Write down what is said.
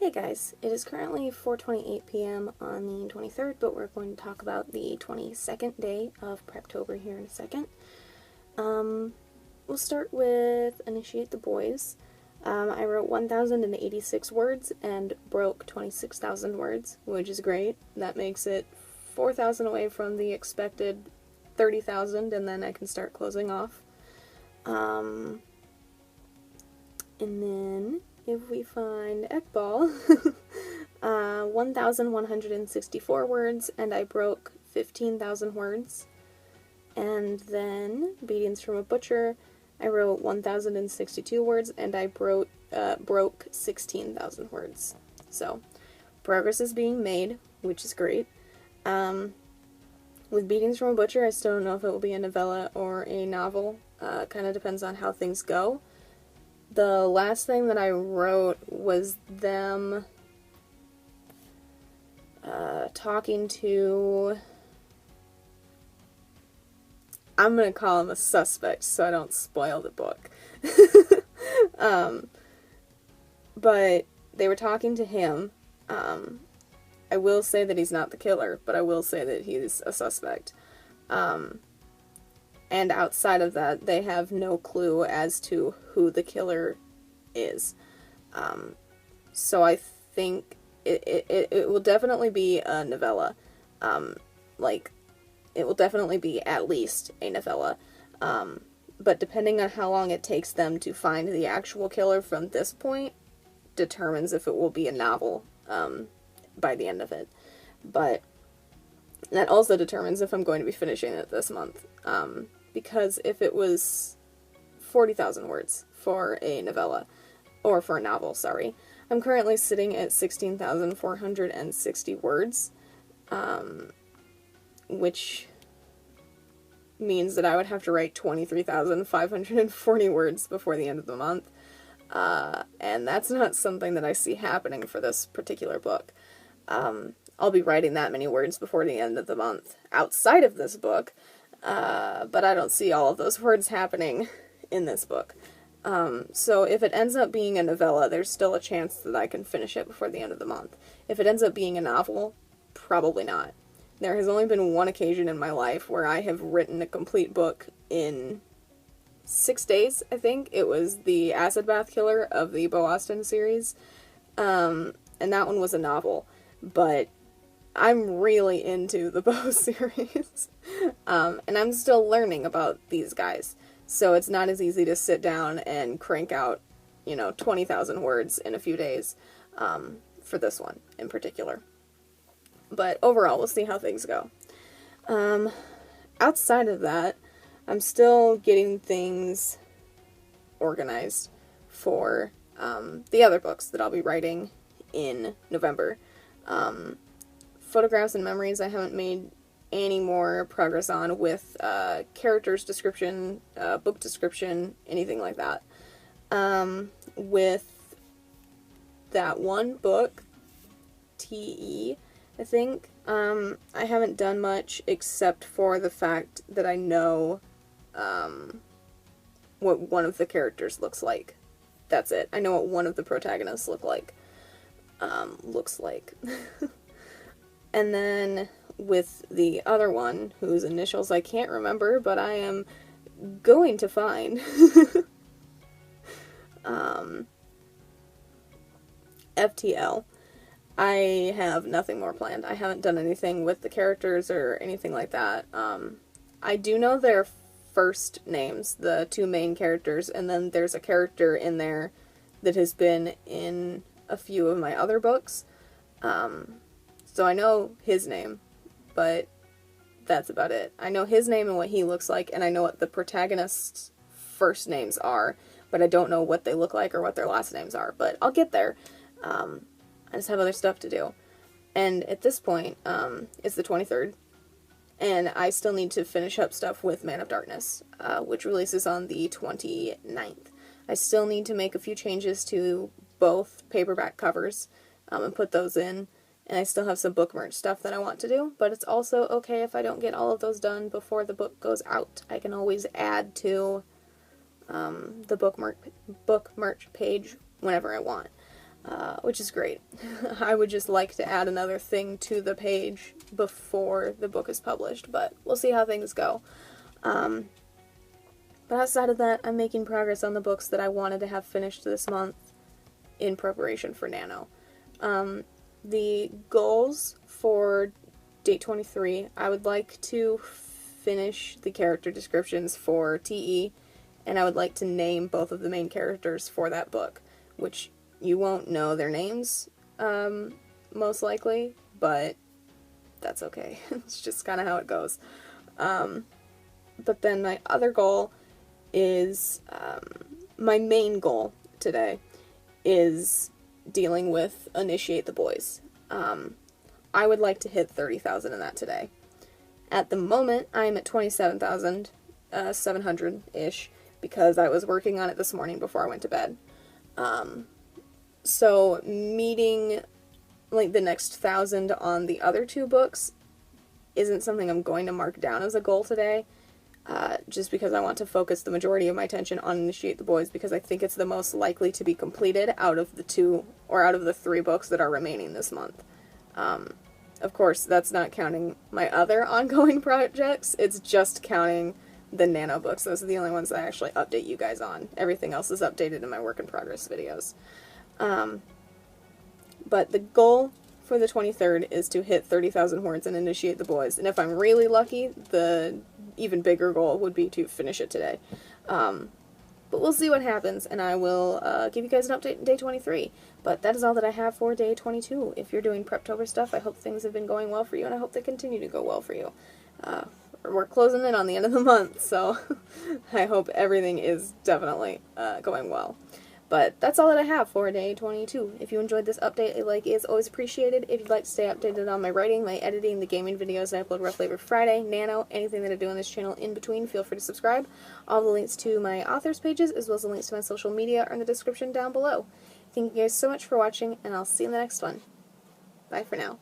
Hey guys, it is currently 4:28 p.m. on the 23rd, but we're going to talk about the 22nd day of Preptober here in a second. We'll start with Initiate the Boys. I wrote 1,086 words and broke 26,000 words, which is great. That makes it 4,000 away from the expected 30,000, and then I can start closing off. And then if we find Ekbal, 1,164 words, and I broke 15,000 words. And then Beatings from a Butcher, I wrote 1,062 words, and I broke 16,000 words. So, progress is being made, which is great. With Beatings from a Butcher, I still don't know if it will be a novella or a novel. Kind of depends on how things go. The last thing that I wrote was them talking to... I'm going to call him a suspect so I don't spoil the book. But they were talking to him. I will say that he's not the killer, but I will say that he's a suspect. And outside of that, they have no clue as to who the killer is. So I think it will definitely be a novella. It will definitely be at least a novella. But depending on how long it takes them to find the actual killer from this point, determines if it will be a novel by the end of it. But that also determines if I'm going to be finishing it this month. Because if it was 40,000 words for a novella, or for a novel, sorry, I'm currently sitting at 16,460 words, which means that I would have to write 23,540 words before the end of the month, and that's not something that I see happening for this particular book. I'll be writing that many words before the end of the month outside of this book, but I don't see all of those words happening in this book. So if it ends up being a novella, there's still a chance that I can finish it before the end of the month. If it ends up being a novel, probably not. There has only been one occasion in my life where I have written a complete book in 6 days, I think. It was the Acid Bath Killer of the Bo Austin series, and that one was a novel, but I'm really into the Bo series, and I'm still learning about these guys, so it's not as easy to sit down and crank out, 20,000 words in a few days, for this one in particular. But overall, we'll see how things go. Outside of that, I'm still getting things organized for the other books that I'll be writing in November. Photographs and Memories I haven't made any more progress on with characters description, book description, anything like that. With that one book, T.E., I think, I haven't done much except for the fact that I know what one of the characters looks like. That's it. I know what one of the protagonists looks like. And then with the other one, whose initials I can't remember, but I am going to find, FTL, I have nothing more planned. I haven't done anything with the characters or anything like that. I do know their first names, the two main characters, and then there's a character in there that has been in a few of my other books. So I know his name, but that's about it. I know his name and what he looks like, and I know what the protagonist's first names are, but I don't know what they look like or what their last names are, but I'll get there. I just have other stuff to do. And at this point, it's the 23rd, and I still need to finish up stuff with Man of Darkness, which releases on the 29th. I still need to make a few changes to both paperback covers, and put those in. And I still have some book merch stuff that I want to do, but it's also okay if I don't get all of those done before the book goes out. I can always add to the book merch page whenever I want. which is great. I would just like to add another thing to the page before the book is published, but we'll see how things go. But outside of that, I'm making progress on the books that I wanted to have finished this month in preparation for Nano. The goals for Date 23, I would like to finish the character descriptions for TE, and I would like to name both of the main characters for that book, which you won't know their names, most likely, but that's okay. It's just kind of how it goes. But then my other goal is, my main goal today is dealing with Initiate the Boys. I would like to hit 30,000 in that today. At the moment, I'm at 27,700-ish, because I was working on it this morning before I went to bed. So meeting, like, the next 1,000 on the other two books isn't something I'm going to mark down as a goal today, just because I want to focus the majority of my attention on Initiate the Boys, because I think it's the most likely to be completed out of the 2, or out of the 3 books that are remaining this month. Of course, that's not counting my other ongoing projects, it's just counting the Nano books. Those are the only ones that I actually update you guys on. Everything else is updated in my work in progress videos. But the goal for the 23rd is to hit 30,000 words and Initiate the Boys, and if I'm really lucky, the even bigger goal would be to finish it today. But we'll see what happens, and I will give you guys an update on Day 23. But that is all that I have for Day 22. If you're doing Preptober stuff, I hope things have been going well for you, and I hope they continue to go well for you. We're closing in on the end of the month, so I hope everything is definitely going well. But that's all that I have for Day 22. If you enjoyed this update, a like is always appreciated. If you'd like to stay updated on my writing, my editing, the gaming videos I upload roughly every Friday, Nano, anything that I do on this channel in between, feel free to subscribe. All the links to my authors pages, as well as the links to my social media, are in the description down below. Thank you guys so much for watching, and I'll see you in the next one. Bye for now.